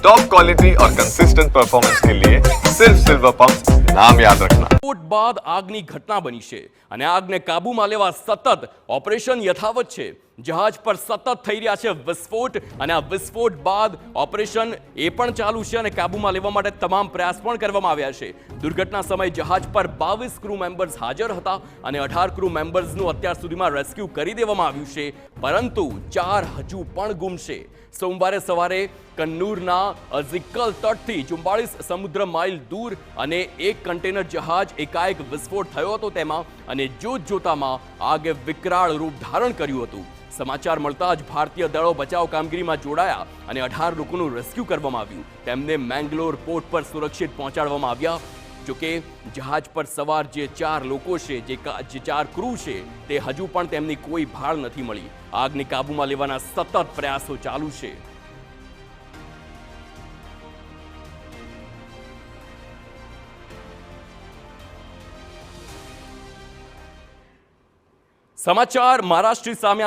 Top quality और consistent performance के लिए सिर्फ सिल्वर पंप नाम याद रखना। વિસ્ફોટ બાદ આગની ઘટના બની છે અને આગને કાબૂમાં લેવા સતત ઓપરેશન યથાવત છે। જહાજ પર સતત થઈ રહ્યા છે વિસ્ફોટ અને આ વિસ્ફોટ બાદ ઓપરેશન એ પણ ચાલુ છે અને કાબૂમાં લેવા માટે તમામ પ્રયાસ પણ કરવામાં આવ્યા છે। દુર્ઘટના સમયે જહાજ પર 22 ક્રૂ મેમ્બર્સ હાજર હતા અને 18 ક્રૂ મેમ્બર્સનું અત્યાર સુધીમાં રેસ્ક્યુ કરી દેવામાં આવ્યું છે, પરંતુ 4 હજુ પણ ગુમ છે। સોમવારે સવારે કન્નૂરના અઝિકલ તટથી 44 સમુદ્ર માઇલ દૂર અને એક કન્ટેનર જહાજ એકાએક વિસ્ફોટ થયો હતો તેમાં અને જોતજોતામાં આગે વિકરાળ રૂપ ધારણ કર્યું હતું। સમાચાર મળતા જ ભારતીય દળો બચાવ કામગીરીમાં જોડાયા અને 18 લોકોનું રેસ્ક્યુ કરવામાં આવ્યું। તેમને મેંગલોર પોર્ટ પર સુરક્ષિત પહોંચાડવામાં આવ્યા। જોકે જહાજ પર સવાર જે 4 લોકો છે, જે 4 ક્રૂ છે, તે હજુ પણ તેમની કોઈ ભાળ નથી મળી। આગને કાબૂમાં લેવાના સતત પ્રયાસો ચાલુ છે। સમાચાર મહારાષ્ટ્ર સામે